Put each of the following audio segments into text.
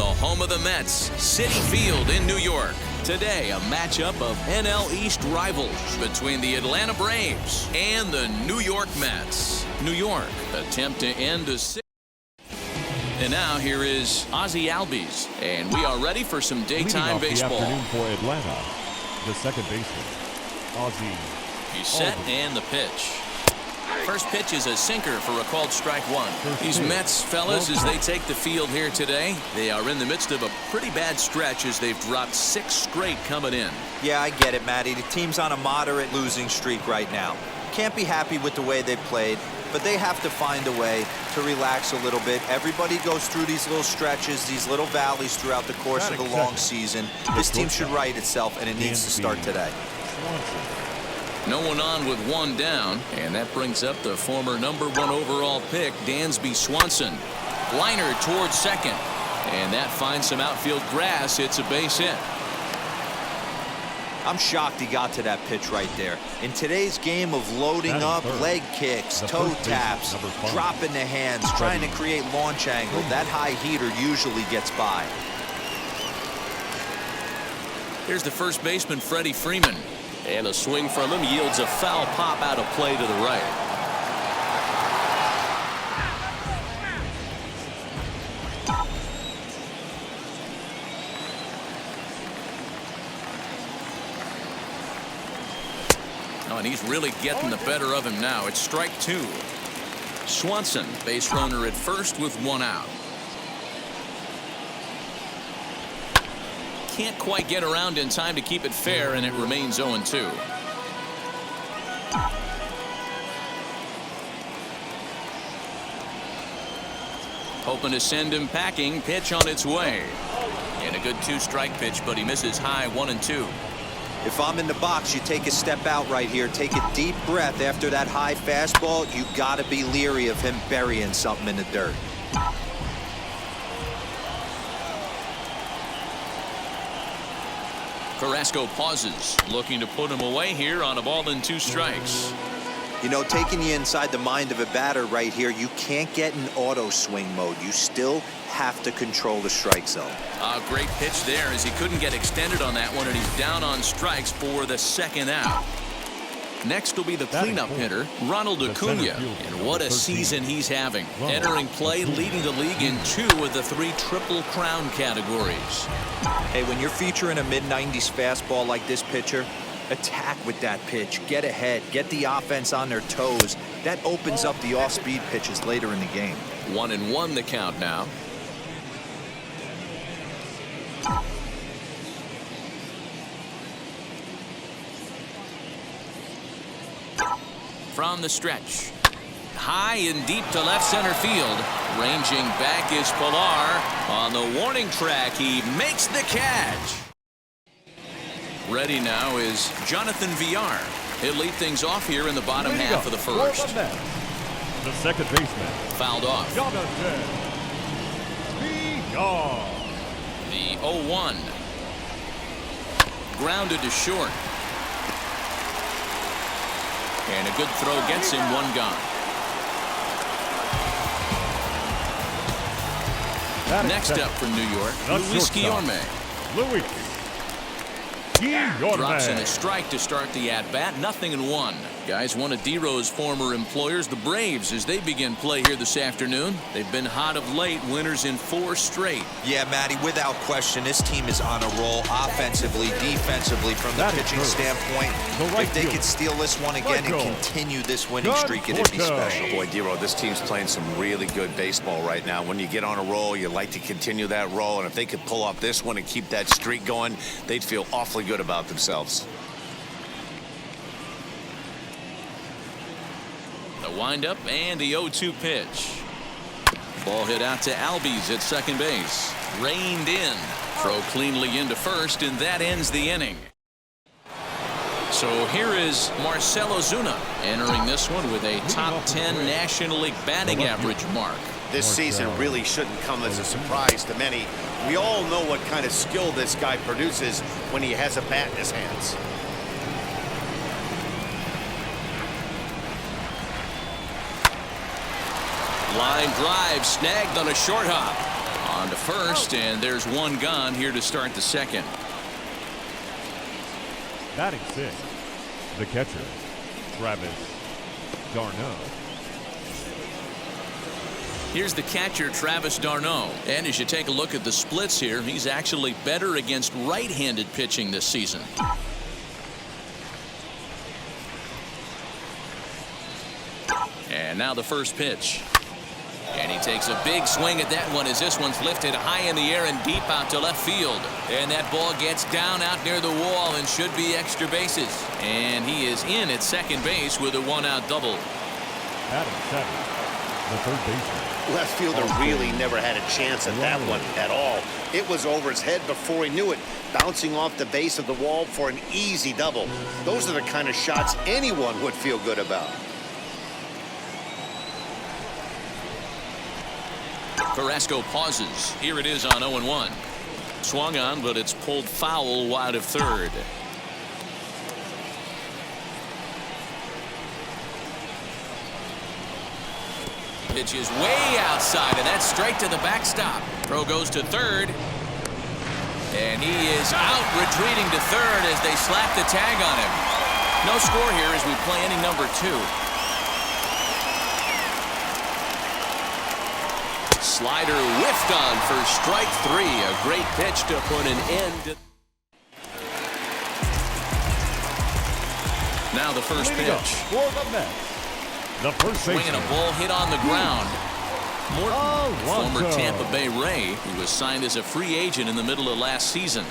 the home of the Mets, Citi Field in New York. Today, a matchup of NL East rivals between the Atlanta Braves and the New York Mets. New York attempt to end a six. And now here is Ozzie Albies, and we are ready for some daytime baseball. The afternoon for Atlanta, the second baseman, Ozzie. He's set and the pitch. First pitch is a sinker for a called strike one. These Mets fellas, as they take the field here today, they are in the midst of a pretty bad stretch as they've dropped 6 straight coming in. Yeah, I get it, Matty. The team's on a moderate losing streak right now. Can't be happy with the way they played, but they have to find a way to relax a little bit. Everybody goes through these little stretches, these little valleys throughout the course of the long season. This team should right itself, and it needs to start today. No one on with one down, and that brings up the former #1 overall pick, Dansby Swanson. Liner towards second, and that finds some outfield grass. It's a base hit. I'm shocked he got to that pitch right there. In today's game of loading up, leg kicks, toe taps, dropping the hands, trying to create launch angle, that high heater usually gets by. Here's the first baseman, Freddie Freeman. And a swing from him yields a foul pop out of play to the right. Oh, and he's really getting the better of him now. It's strike 2. Swanson, base runner at first with 1 out. Can't quite get around in time to keep it fair, and it remains 0-2. Hoping to send him packing. Pitch on its way. And a good 2-strike pitch, but he misses high 1-2. If I'm in the box, you take a step out right here. Take a deep breath after that high fastball. You got to be leery of him burying something in the dirt. Carrasco pauses, looking to put him away here on a ball and 2 strikes. You know, taking you inside the mind of a batter right here, you can't get in auto swing mode. You still have to control the strike zone. A great pitch there as he couldn't get extended on that one, and he's down on strikes for the 2nd out. Next will be the cleanup hitter, Ronald Acuna, and what a season he's having. Entering play, leading the league in 2 of the 3 Triple Crown categories. Hey, when you're featuring a mid-90s fastball like this pitcher, attack with that pitch. Get ahead. Get the offense on their toes. That opens up the off-speed pitches later in the game. 1-1 the count now. From the stretch. High and deep to left center field. Ranging back is Pilar. On the warning track, he makes the catch. Ready now is Jonathan Villar. He'll lead things off here in the bottom half of the first. The second baseman. Fouled off. Jonathan Villar. The 0-1. Grounded to short. And a good throw gets him 1 gone. Next up from New York, Luis Guillorme. Luis Guillorme. Drops in a strike to start the at-bat. 0-1. Guys, one of D-Row's former employers, the Braves, as they begin play here this afternoon. They've been hot of late, winners in 4 straight. Yeah, Matty, without question, this team is on a roll offensively, defensively, from the pitching standpoint. If they could steal this one again and continue this winning streak, it'd be special. Boy, D-Row, this team's playing some really good baseball right now. When you get on a roll, you like to continue that roll, and if they could pull off this one and keep that streak going, they'd feel awfully good about themselves. The windup and the 0-2 pitch. Ball hit out to Albies at second base. Reined in. Throw cleanly into first, and that ends the inning. So here is Marcell Ozuna entering this one with a top 10 National League batting average mark. This season really shouldn't come as a surprise to many. We all know what kind of skill this guy produces when he has a bat in his hands. Line drive snagged on a short hop. On to first, and there's one gone here to start the second. Batting sixth, the catcher, Travis d'Arnaud. Here's the catcher, Travis d'Arnaud. And as you take a look at the splits here, he's actually better against right-handed pitching this season. And now the first pitch. And he takes a big swing at that one as this one's lifted high in the air and deep out to left field. And that ball gets down out near the wall and should be extra bases. And he is in at second base with a one-out double. Batting seventh, the third baseman. Left fielder really never had a chance at that one at all. It was over his head before he knew it, bouncing off the base of the wall for an easy double. Those are the kind of shots anyone would feel good about. Carrasco pauses. Here it is on 0-1. Swung on, but it's pulled foul wide of third. Pitch is way outside, and that's straight to the backstop. Throw goes to third. And he is out, retreating to third as they slap the tag on him. No score here as we play inning number 2. Slider whiffed on for strike 3. A great pitch to put an end. Now the first Leading up pitch. for the Mets, the first Swinging baseman. a ball hit on the ground. Morton, former Alonso. Tampa Bay Ray, who was signed as a free agent in the middle of last season.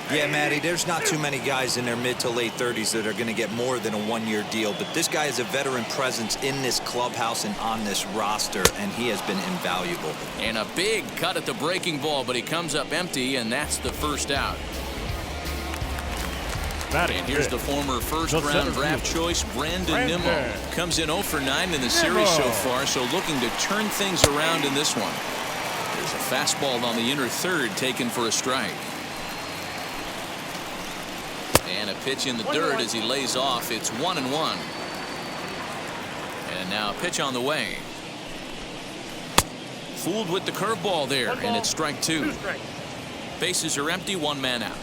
Yeah, Matty, there's not too many guys in their mid to late 30s that are going to get more than a one-year deal, but this guy is a veteran presence in this clubhouse and on this roster, and he has been invaluable. And a big cut at the breaking ball, but he comes up empty, and that's the first out. Batting And here's the fifth, former the first-round center draft fielder, choice, Brandon Nimmo. Comes in 0 for 9 in the series so far, so looking to turn things around in this one. There's a fastball on the inner third taken for a strike. And a pitch in the dirt as he lays off. It's 1-1. And now a pitch on the way. Fooled with the curveball there, and it's strike 2. Bases are empty, one man out.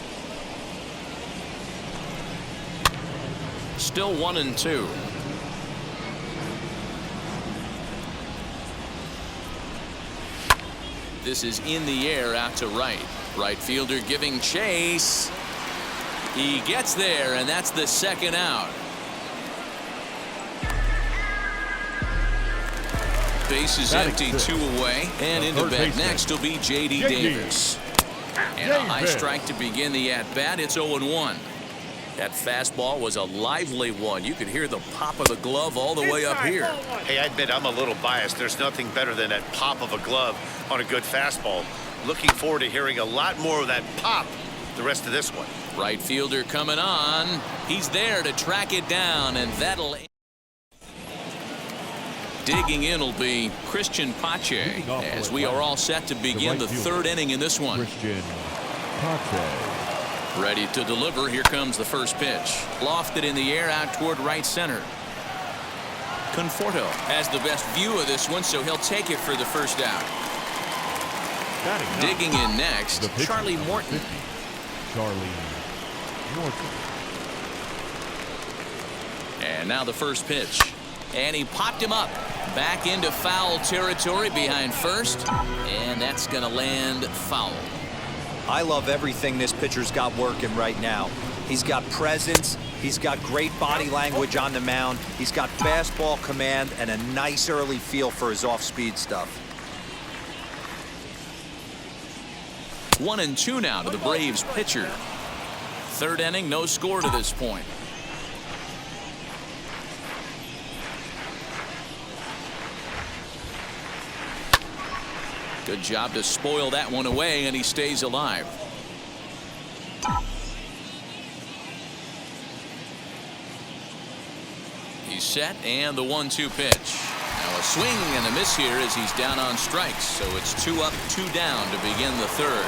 Still 1-2. This is in the air out to right. Right fielder giving chase. He gets there, and that's the second out. Base is empty, 2 away. And into bat next will be J.D. Davis. And a high strike to begin the at-bat. It's 0-1. That fastball was a lively one. You could hear the pop of the glove all the way up here. Hey, I admit I'm a little biased. There's nothing better than that pop of a glove on a good fastball. Looking forward to hearing a lot more of that pop the rest of this one. Right fielder coming on. He's there to track it down, and that'll... Digging in will be Christian Pache as we are all set to begin the third inning in this one. Christian Pache. Ready to deliver. Here comes the first pitch. Lofted in the air out toward right center. Conforto has the best view of this one, so he'll take it for the first out. Digging in next, Charlie Morton. Charlie Morton. And now the first pitch. And he popped him up. Back into foul territory behind first. And that's going to land foul. I love everything this pitcher's got working right now. He's got presence. He's got great body language on the mound. He's got fastball command and a nice early feel for his off-speed stuff. 1-2 now to the Braves pitcher. Third inning, no score to this point. Good job to spoil that one away, and he stays alive. He's set, and the 1-2 pitch. Now a swing and a miss here as he's down on strikes. So it's 2 up, 2 down to begin the third.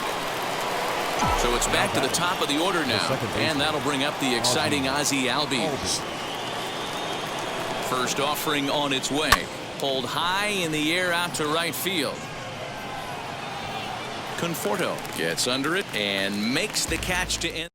So it's back to the top of the order now, and that'll bring up the exciting Ozzie Albies. First offering on its way. Pulled high in the air out to right field. Conforto gets under it and makes the catch to end.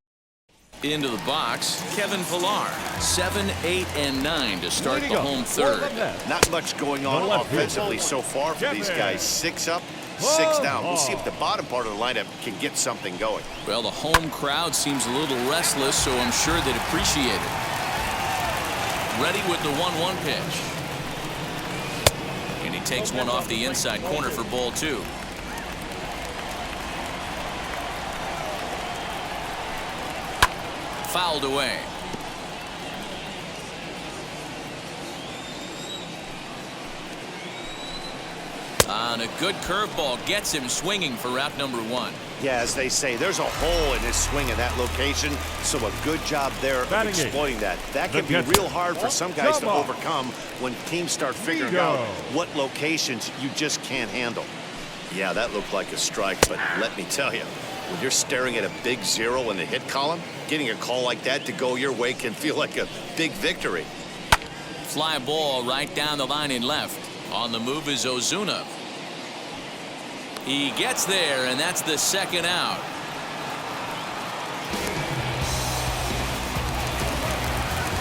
Into the box, Kevin Pillar. 7, 8, and 9 to start the home third. Not much going on offensively so far for these guys. 6 up, 6 down. We'll see if the bottom part of the lineup can get something going. Well, the home crowd seems a little restless, so I'm sure they'd appreciate it. Ready with the 1-1 pitch. And he takes one off the inside corner for ball 2. Fouled away. On a good curveball gets him swinging for out number 1. Yeah, as they say, there's a hole in his swing in that location, so a good job there of exploiting that. That can be real hard for some guys to overcome when teams start figuring out what locations you just can't handle. Yeah, that looked like a strike, but let me tell you, when you're staring at a big 0 in the hit column, getting a call like that to go your way can feel like a big victory. Fly ball right down the line in left. On the move is Ozuna. He gets there, and that's the second out.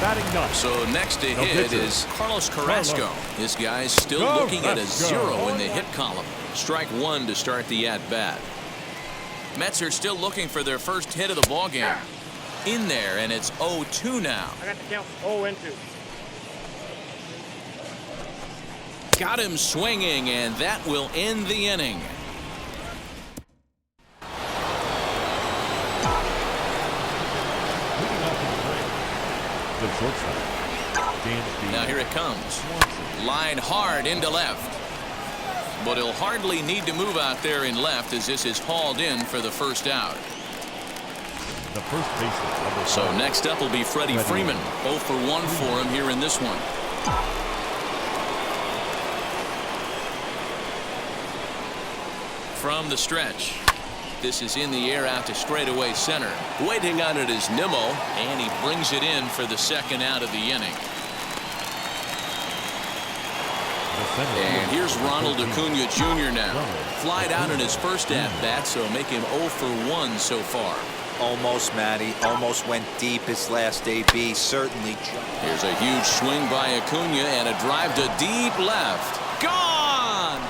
Batting ninth. So next to hit is Carlos Carrasco. This guy's still looking at a 0 in the hit column. Strike 1 to start the at-bat. Mets are still looking for their first hit of the ballgame. In there, and it's 0-2 now. I got the count 0-2. Got him swinging, and that will end the inning. Now here it comes. Line hard into left. But he'll hardly need to move out there in left as this is hauled in for the first out. The first baseman. So next up will be Freddie Freeman. 0 for 1 for him here in this one. From the stretch. This is in the air out to straightaway center. Waiting on it is Nimmo, and he brings it in for the second out of the inning. And here's Ronald Acuna Jr. now. Flied out in his first at-bat, so make him 0 for 1 so far. Almost, Matty. Almost went deep his last AB. Certainly. Here's a huge swing by Acuna and a drive to deep left. Gone!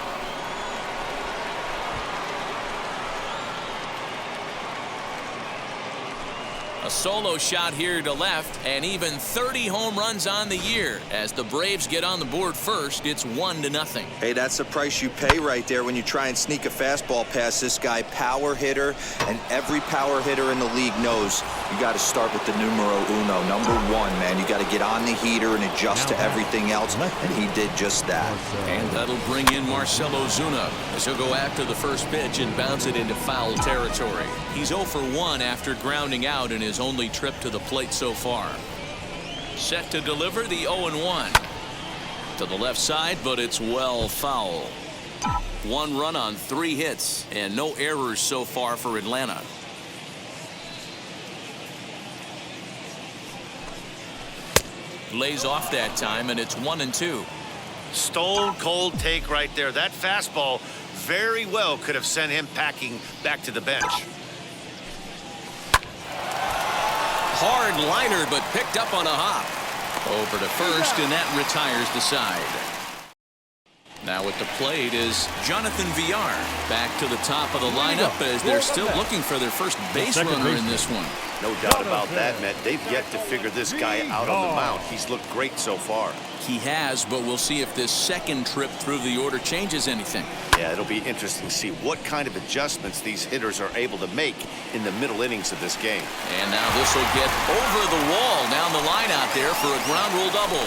A solo shot here to left, and even 30 home runs on the year. As the Braves get on the board first, it's 1-0. Hey, that's the price you pay right there when you try and sneak a fastball past this guy. Power hitter, and every power hitter in the league knows you got to start with the numero uno, number 1, man. You got to get on the heater and adjust to everything else, and he did just that. And that'll bring in Marcell Ozuna as he'll go after the first pitch and bounce it into foul territory. He's 0 for 1 after grounding out in his only trip to the plate so far. Set to deliver the 0-1 to the left side, but it's well foul. 1 run on 3 hits and no errors so far for Atlanta. Lays off that time, and it's 1-2. Stone cold take right there. That fastball very well could have sent him packing back to the bench. Hard liner, but picked up on a hop. Over to first, and that retires the side. Now at the plate is Jonathan Villar. Back to the top of the lineup as they're still looking for their first base runner in this one. No doubt about that, Matt. They've yet to figure this guy out on the mound. He's looked great so far. He has, but we'll see if this second trip through the order changes anything. Yeah, it'll be interesting to see what kind of adjustments these hitters are able to make in the middle innings of this game. And now this will get over the wall down the line out there for a ground rule double.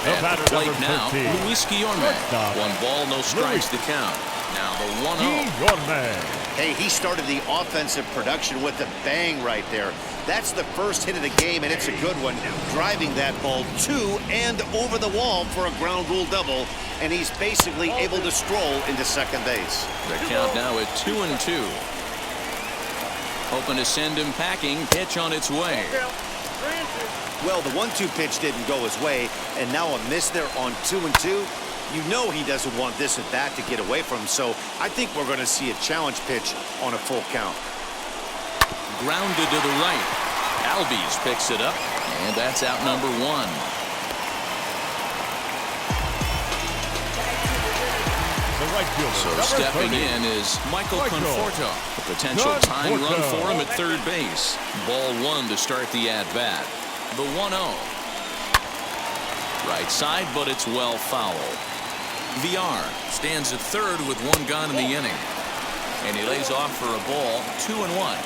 At the plate now, Luis Guillorme. 1 ball, no strikes to count. Now the 1-0. Hey, he started the offensive production with a bang right there. That's the first hit of the game, and it's a good one. Driving that ball to and over the wall for a ground rule double, and he's basically able to stroll into second base. The count now at 2-2. Hoping to send him packing. Pitch on its way. Well, the 1-2 pitch didn't go his way, and now a miss there on 2-2. You know he doesn't want this at bat to get away from him, so I think we're going to see a challenge pitch on a full count. Grounded to the right. Albies picks it up, and that's out number 1. So stepping in is Michael Conforto. A potential tying run for him at third base. Ball 1 to start the at-bat. The 1-0. Right side, but it's well foul. VR stands at third with 1 gone in the inning. And he lays off for a ball, 2-1.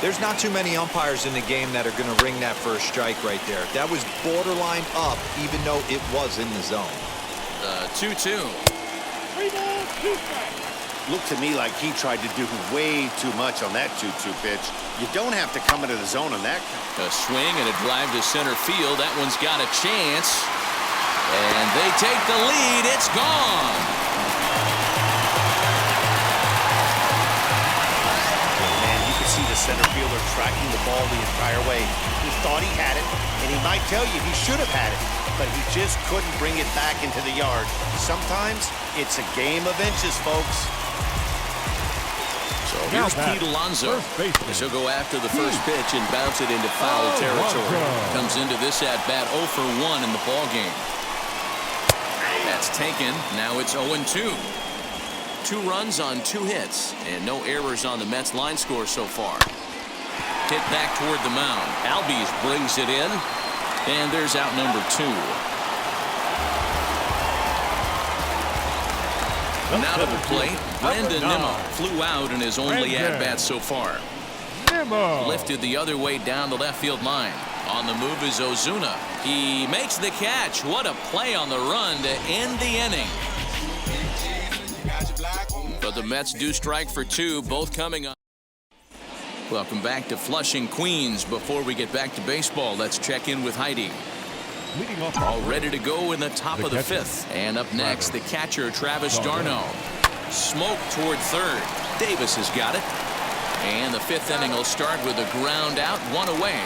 There's not too many umpires in the game that are going to ring that first strike right there. That was borderline up, even though it was in the zone. 2-2. Looked to me like he tried to do way too much on that 2-2 pitch. You don't have to come into the zone on that. A swing and a drive to center field. That one's got a chance. And they take the lead. It's gone. And you can see the center fielder tracking the ball the entire way. He thought he had it, and he might tell you he should have had it, but he just couldn't bring it back into the yard. Sometimes it's a game of inches, folks. So here's Pete Alonso. He'll go after the first pitch and bounce it into foul territory. Comes into this at-bat 0 for 1 in the ballgame. That's taken. Now it's 0-2. 2 runs on 2 hits, and no errors on the Mets line score so far. Hit back toward the mound. Albies brings it in, and there's out number 2. Now to the plate, Brandon Nimmo flew out in his only at-bat so far. Lifted the other way down the left field line. On the move is Ozuna. He makes the catch. What a play on the run to end the inning. But the Mets do strike for 2, both coming up. Welcome back to Flushing, Queens. Before we get back to baseball, let's check in with Heidi. All ready to go in the top of the 5th. And up next, the catcher, Travis d'Arnaud. Smoke toward third. Davis has got it. And the 5th inning will start with a ground out, 1 away.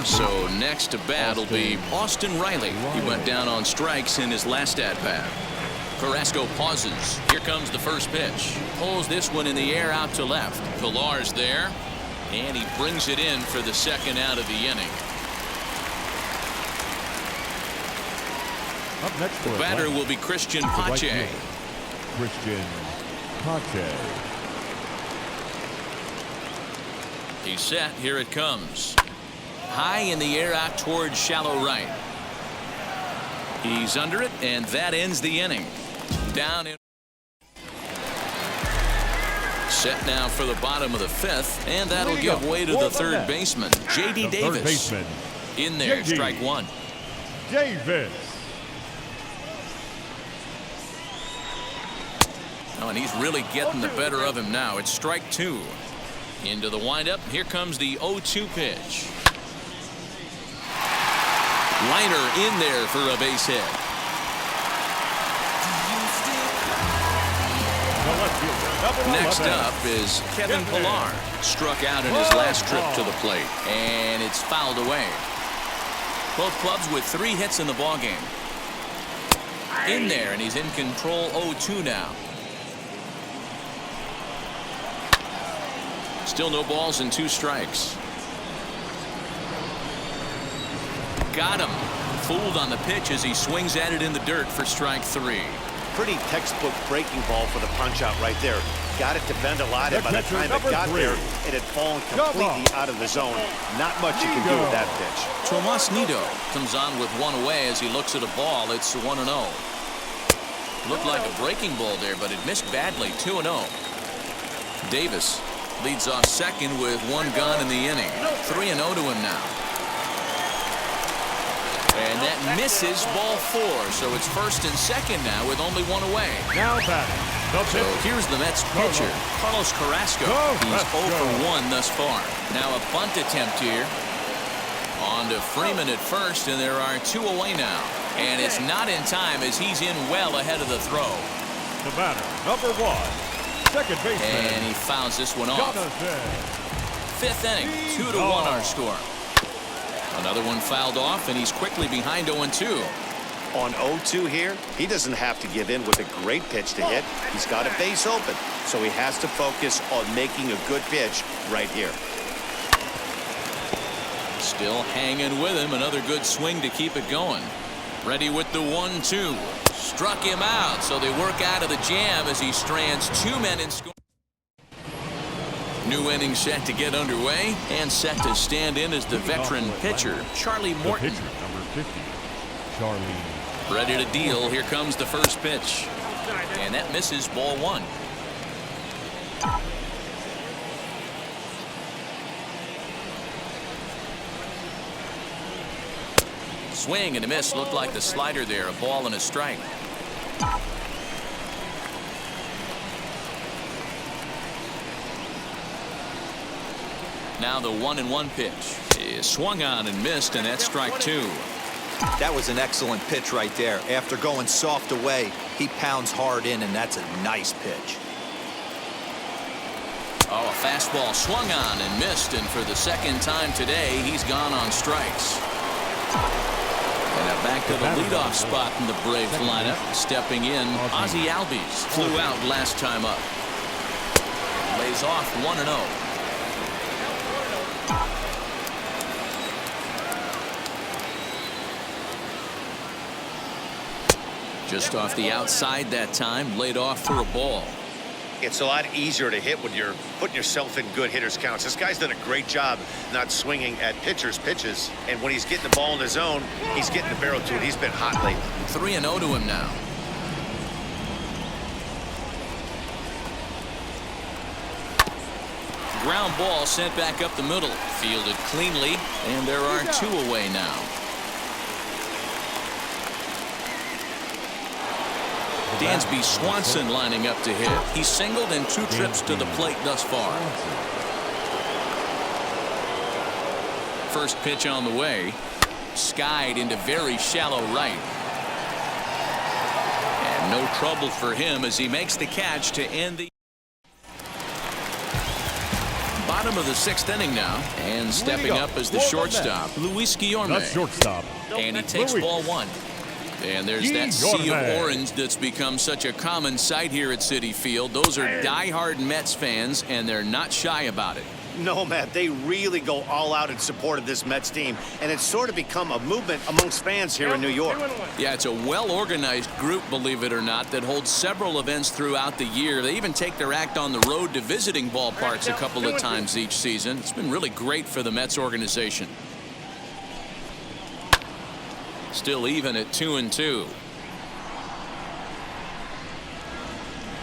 So next to bat will be Austin Riley. He went down on strikes in his last at-bat. Carrasco pauses. Here comes the first pitch. Pulls this one in the air out to left. Pillar's there. And he brings it in for the second out of the inning. Up next, the batter will be Christian Pache. Christian Pache. He's set. Here it comes. High in the air out towards shallow right. He's under it, and that ends the inning. Down in. Set now for the bottom of the 5th, and that'll give way to the third baseman, J.D. Davis. In there, strike 1. Davis. Oh, and he's really getting the better of him now. It's strike 2. Into the windup. Here comes the 0-2 pitch. Liner in there for a base hit. Next up is Kevin Pillar. Struck out in his last trip to the plate, and it's fouled away. Both clubs with 3 hits in the ballgame. In there, and he's in control. 0-2 now. Still no balls and 2 strikes. Got him. Fooled on the pitch as he swings at it in the dirt for strike 3. Pretty textbook breaking ball for the punch out right there. Got it to bend a lot, and by the time it got there, it had fallen completely out of the zone. Not much you can do with that pitch. Tomas Nido comes on with 1 away as he looks at a ball. It's 1-0. Looked like a breaking ball there, but it missed badly. 2-0. Davis leads off second with 1 gone in the inning. 3-0 to him now. And that misses, ball 4. So it's first and second now with only 1 away. Now batting. So here's the Mets pitcher, Carlos Carrasco. He's 0 for 1 thus far. Now a bunt attempt here. On to Freeman at first, and there are 2 away now. And it's not in time as he's in well ahead of the throw. The batter, number 1, second baseman. And he fouls this one off. 5th inning, 2-1 our score. Another one fouled off, and he's quickly behind 0-2. On 0-2 here, he doesn't have to give in with a great pitch to hit. He's got a base open, so he has to focus on making a good pitch right here. Still hanging with him. Another good swing to keep it going. Ready with the 1-2. Struck him out, so they work out of the jam as he strands 2 men in score. New inning set to get underway, and set to stand in as the veteran pitcher, Charlie Morton. The pitcher, number 50, Charlie. Ready to deal. Here comes the first pitch. And that misses, ball 1. Swing and a miss. Looked like the slider there. A ball and a strike. Now the 1-1 pitch is swung on and missed, and that's strike 2. That was an excellent pitch right there. After going soft away, he pounds hard in, and that's a nice pitch. Oh, a fastball swung on and missed, and for the second time today, he's gone on strikes. And now back to the leadoff spot in the Braves lineup. Stepping in, Ozzie Albies flew out last time up. Lays off 1-0. Just off the outside that time, laid off for a ball. It's a lot easier to hit when you're putting yourself in good hitters' counts. This guy's done a great job not swinging at pitchers' pitches. And when he's getting the ball in his zone, he's getting the barrel to it. He's been hot lately. 3-0 to him now. Ground ball sent back up the middle. Fielded cleanly, and there are 2 away now. Dansby Swanson lining up to hit. He's singled in 2 trips to the plate thus far. First pitch on the way. Skied into very shallow right. And no trouble for him as he makes the catch to end the bottom of the 6th inning now. And stepping up as the shortstop, Luis Guillorme. The shortstop. And he takes ball 1. And there's that sea of orange that's become such a common sight here at Citi Field. Those are diehard Mets fans, and they're not shy about it. No, Matt, they really go all out in support of this Mets team, and it's sort of become a movement amongst fans here in New York. Yeah, it's a well-organized group, believe it or not, that holds several events throughout the year. They even take their act on the road to visiting ballparks a couple of times each season. It's been really great for the Mets organization. Still even at 2-2.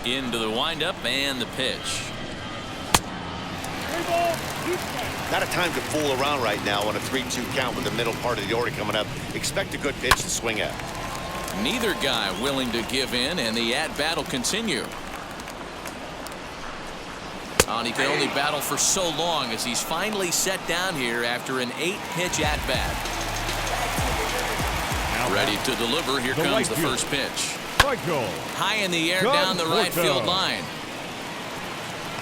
Into the windup and the pitch. Not a time to fool around right now on a 3-2 count with the middle part of the order coming up. Expect a good pitch to swing at. Neither guy willing to give in, and the at-bat will continue. And he can only battle for so long as he's finally set down here after an 8-pitch at-bat. Ready to deliver. Here comes the first pitch. High in the air down the right field line.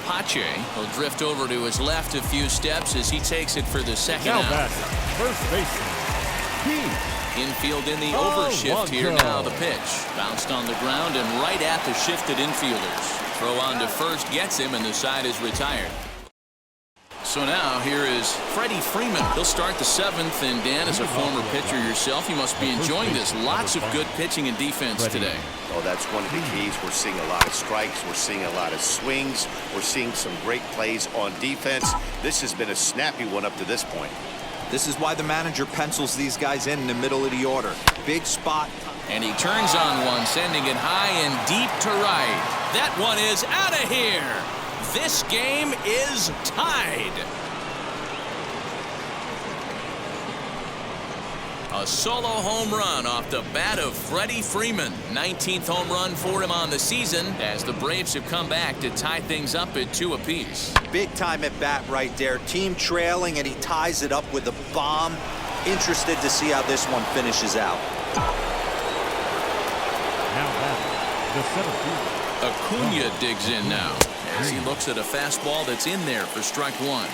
Pache will drift over to his left a few steps as he takes it for the second out. First baseman. Infield in the overshift here now. The pitch bounced on the ground and right at the shifted infielders. Throw on to first gets him, and the side is retired. So now here is Freddie Freeman. He'll start the 7th, and Dan, as a former pitcher yourself, you must be enjoying this. Lots of good pitching and defense today. Oh, that's one of the keys. We're seeing a lot of strikes. We're seeing a lot of swings. We're seeing some great plays on defense. This has been a snappy one up to this point. This is why the manager pencils these guys in the middle of the order. Big spot. And he turns on one, sending it high and deep to right. That one is out of here. This game is tied. A solo home run off the bat of Freddie Freeman. 19th home run for him on the season as the Braves have come back to tie things up at 2 apiece. Big time at bat right there. Team trailing, and he ties it up with a bomb. Interested to see how this one finishes out. Now batting, the 7th fielder, Acuna digs in now as he looks at a fastball that's in there for strike one.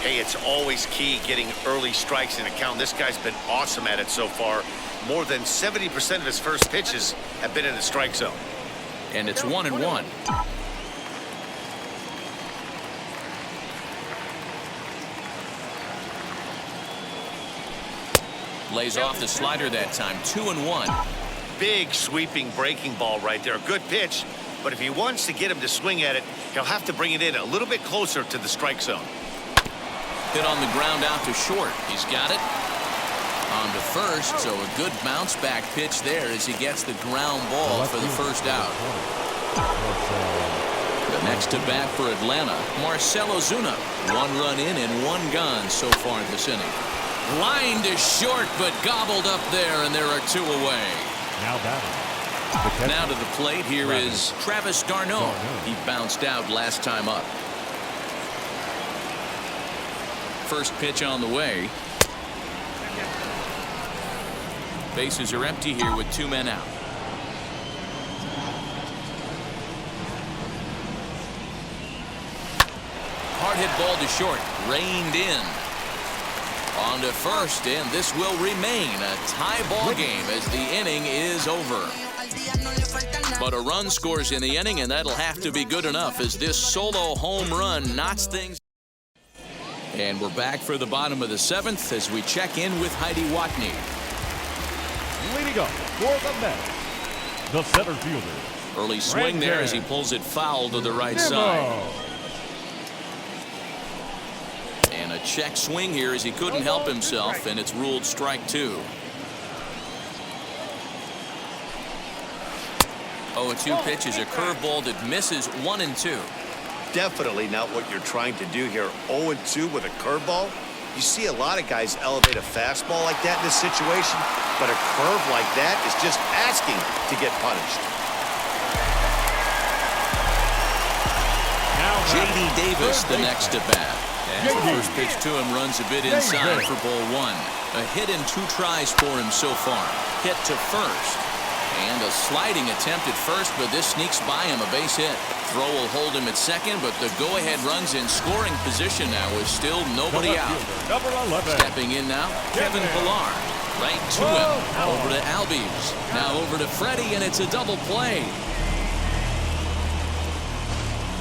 Hey, it's always key getting early strikes in a count. This guy's been awesome at it so far. More than 70% of his first pitches have been in the strike zone. And it's 1-1. Lays off the slider that time. 2-1. Big sweeping breaking ball right there. A good pitch, but if he wants to get him to swing at it, he'll have to bring it in a little bit closer to the strike zone. Hit on the ground out to short. He's got it. On to first, so a good bounce back pitch there as he gets the ground ball for the first out. The next to bat for Atlanta, Marcell Ozuna. 1 run in and 1 gone so far this inning. Line to short, but gobbled up there, and there are 2 away. Now batting. Now to the plate, here is Travis d'Arnaud. He bounced out last time up. First pitch on the way. Bases are empty here with 2 men out. Hard hit ball to short, reined in. On to first, and this will remain a tie ball game as the inning is over. But a run scores in the inning, and that'll have to be good enough as this solo home run knots things. And we're back for the bottom of the 7th as we check in with Heidi Watney. Leading up for the Mets, the center fielder. Early swing there as he pulls it foul to the right side. And a check swing here as he couldn't help himself, and it's ruled strike 2. 0-2 pitch is a curveball that misses 1-2. Definitely not what you're trying to do here. 0-2 with a curveball. You see a lot of guys elevate a fastball like that in this situation, but a curve like that is just asking to get punished. J.D. Davis the next to bat. And the first pitch to him runs a bit inside for ball 1. A hit in 2 tries for him so far. Hit to first. And a sliding attempt at first, but this sneaks by him, a base hit. Throw will hold him at second, but the go-ahead run's in scoring position now with still nobody out. Stepping in now, Kevin Pillar. Right to him. Over to Albies. Now over to Freddie, and it's a double play.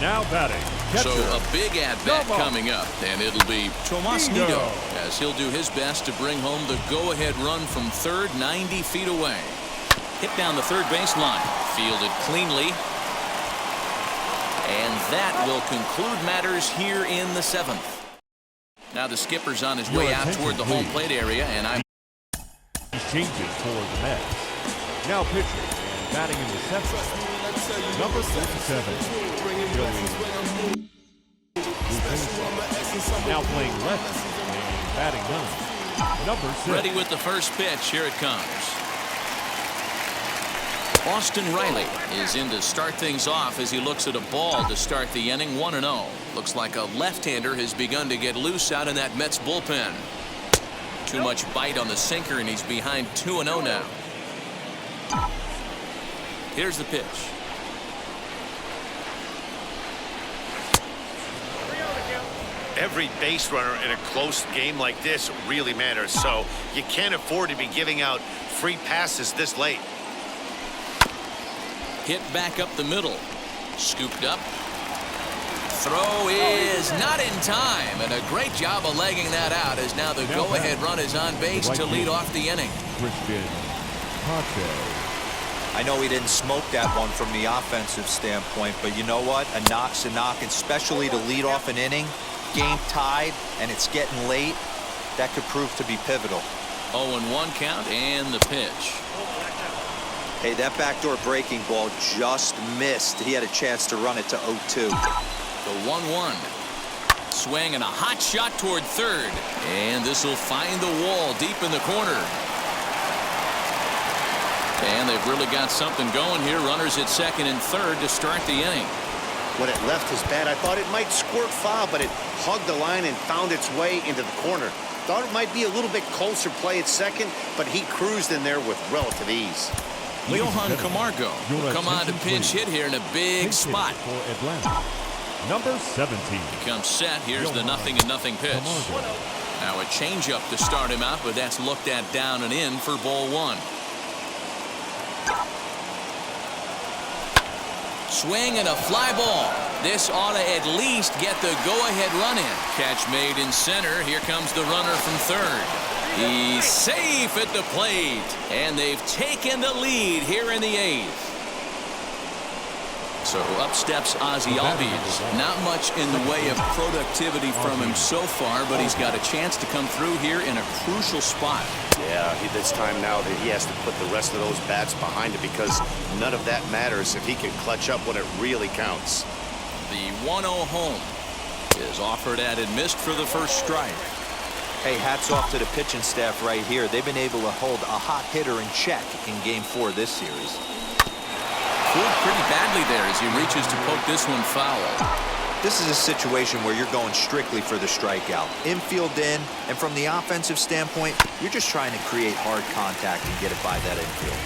Now batting. So a big at-bat coming up, and it'll be Tomas Nido as he'll do his best to bring home the go-ahead run from third, 90 feet away. Hit down the third baseline, fielded cleanly. And that will conclude matters here in the 7th. Now the skipper's on his way out toward the home plate area, and changes toward the Mets. Now pitching and batting in the 7th, number 57. Now playing left and batting 9, number 6. Ready with the first pitch. Here it comes. Austin Riley is in to start things off as he looks at a ball to start the inning. 1-0. Looks like a left-hander has begun to get loose out in that Mets bullpen. Too much bite on the sinker, and he's behind 2-0 now. Here's the pitch. Every base runner in a close game like this really matters, so you can't afford to be giving out free passes this late. Hit back up the middle. Scooped up. Throw is not in time, and a great job of legging that out as now the go-ahead run is on base to lead off the inning. I know he didn't smoke that one from the offensive standpoint, but you know what? A knock's a knock, especially to lead off an inning. Game tied, and it's getting late. That could prove to be pivotal. 0-1 count, and the pitch. Hey, that backdoor breaking ball just missed. He had a chance to run it to 0-2. The 1-1. Swing and a hot shot toward third. And this will find the wall deep in the corner. And they've really got something going here. Runners at second and third to start the inning. When it left his bat, I thought it might squirt foul, but it hugged the line and found its way into the corner. Thought it might be a little bit closer play at second, but he cruised in there with relative ease. Johan Camargo will come on to pinch hit here in a big spot. For Atlanta, number 17. Comes set. Here's the 0-0 pitch. Now a changeup to start him out, but that's looked at down and in for ball one. Swing and a fly ball. This ought to at least get the go-ahead run in. Catch made in center. Here comes the runner from third. He's safe at the plate, and they've taken the lead here in the 8th. So up steps Ozzie Albies. Not much in the way of productivity from him so far, but he's got a chance to come through here in a crucial spot. Yeah, it's time now that he has to put the rest of those bats behind it, because none of that matters if he can clutch up when it really counts. The 1-0 home is offered at and missed for the first strike. Hey, hats off to the pitching staff right here. They've been able to hold a hot hitter in check in Game 4 of this series. Fooled pretty badly there as he reaches to poke this one foul. This is a situation where you're going strictly for the strikeout. Infield in, and from the offensive standpoint, you're just trying to create hard contact and get it by that infield.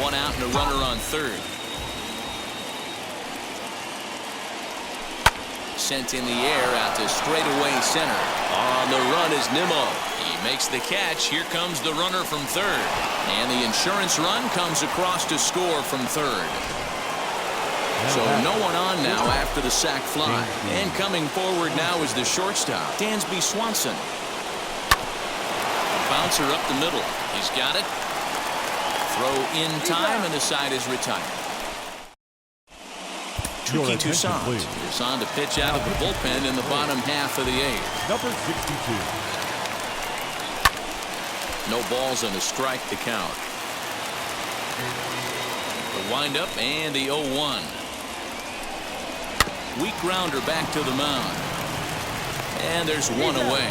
One out and a runner on third. Sent in the air out to straightaway center. On the run is Nimmo. He makes the catch. Here comes the runner from third. And the insurance run comes across to score from third. So no one on now after the sac fly. And coming forward now is the shortstop, Dansby Swanson. Bouncer up the middle. He's got it. Throw in time, and the side is retired. Tricky Toussaint is on to pitch out of the bullpen in the bottom half of the 8th. Number 62. No balls and a strike to count. The windup and the 0-1. Weak grounder back to the mound. And there's one away.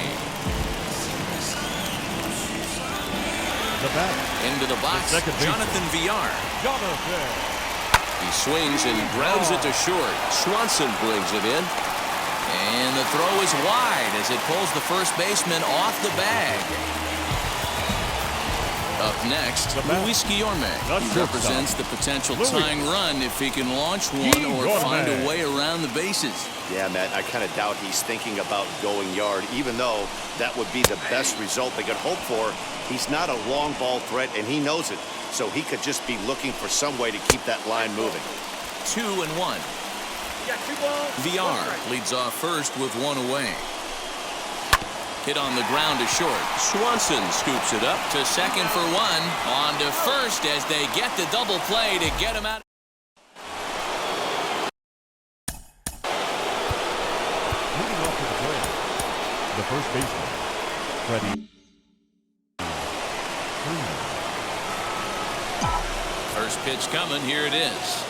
Into the box, Jonathan Villar. He swings and grounds it to short. Swanson brings it in. And the throw is wide as it pulls the first baseman off the bag. Up next, Luis Guillorme. He represents the potential tying run if he can launch one or find a way around the bases. Yeah, Matt, I kind of doubt he's thinking about going yard, even though that would be the best result they could hope for. He's not a long ball threat, and he knows it. So he could just be looking for some way to keep that line moving. 2-1. Villar leads off first with one away. Hit on the ground to short. Swanson scoops it up to second for one. On to first as they get the double play to get him out. Moving off to the plate, the first baseman, Freddie. First pitch coming. Here it is.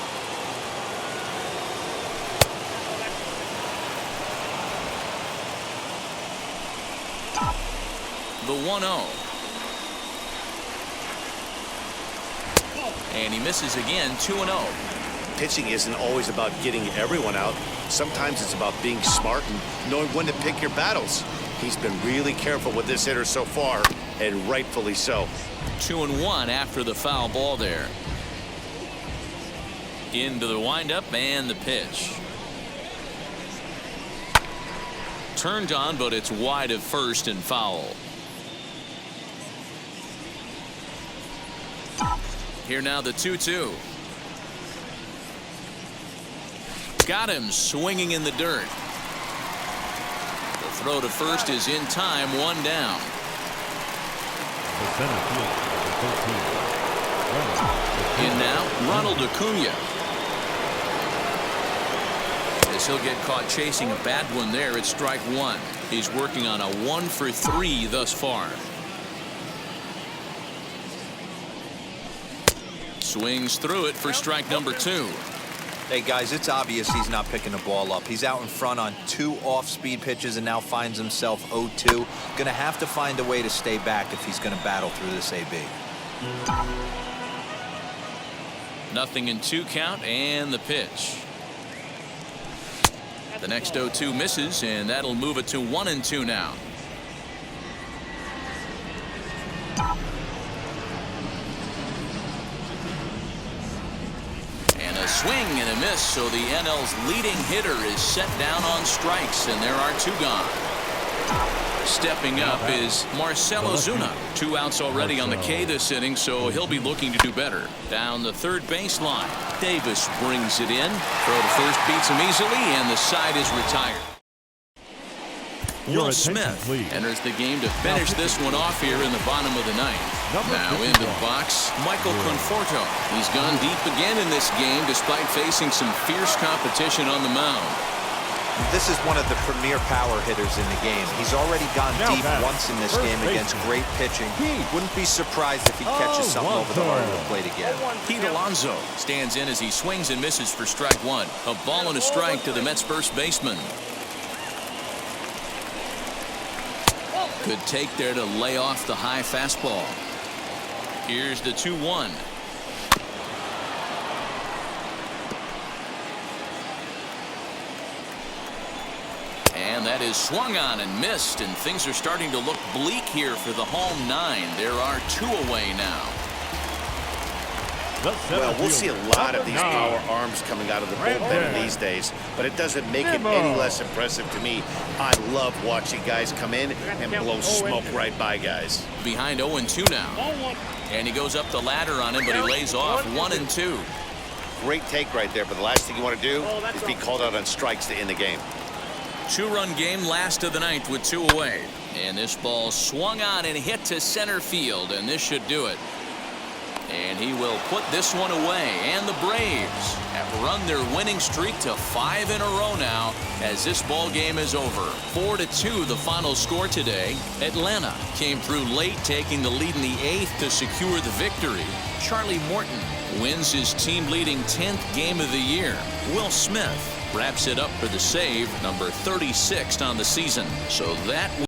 The 1-0. And he misses again. 2-0. Pitching isn't always about getting everyone out. Sometimes it's about being smart and knowing when to pick your battles. He's been really careful with this hitter so far, and rightfully so. 2-1 after the foul ball there. Into the windup and the pitch. Turned on, but it's wide of first and foul. Here now the 2-2. Got him swinging in the dirt. The throw to first is in time, one down. The center field, the 13. In now, Ronald Acuna. As he'll get caught chasing a bad one there at strike one. He's working on a 1-for-3 thus far. Swings through it for strike number 2. Hey, guys, it's obvious he's not picking the ball up. He's out in front on 2 off-speed pitches and now finds himself 0-2. Going to have to find a way to stay back if he's going to battle through this AB. Nothing in 2 count and the pitch. The next 0-2 misses, and that'll move it to 1-2 now. miss, so the NL's leading hitter is set down on strikes, and there are 2 gone. Stepping up is Marcell Ozuna. 2 outs already on the K this inning, so he'll be looking to do better. Down the third baseline, Davis brings it in. Throw to first beats him easily, and the side is retired. Will Smith enters the game to finish this one off here in the bottom of the 9th. Now into the box, Michael Conforto. He's gone deep again in this game despite facing some fierce competition on the mound. This is one of the premier power hitters in the game. He's already gone deep once in this game against great pitching. Wouldn't be surprised if he catches something over the heart of the plate again. Pete Alonso stands in as he swings and misses for strike 1. A ball and a strike to the Mets first baseman. Good take there to lay off the high fastball. Here's the 2-1. And that is swung on and missed, and things are starting to look bleak here for the home 9. There are 2 away now. Well, we'll see a lot of these power arms coming out of the bullpen these days, but it doesn't make it any less impressive to me. I love watching guys come in and blow smoke right by guys. Behind 0-2 now. And he goes up the ladder on him, but he lays off 1-2. Great take right there, but the last thing you want to do is be called out on strikes to end the game. 2-run game, last of the 9th with 2 away. And this ball swung on and hit to center field, and this should do it. And he will put this one away. And the Braves have run their winning streak to 5 in a row now as this ball game is over. 4-2 the final score today. Atlanta came through late, taking the lead in the 8th to secure the victory. Charlie Morton wins his team-leading 10th game of the year. Will Smith wraps it up for the save, number 36 on the season. So that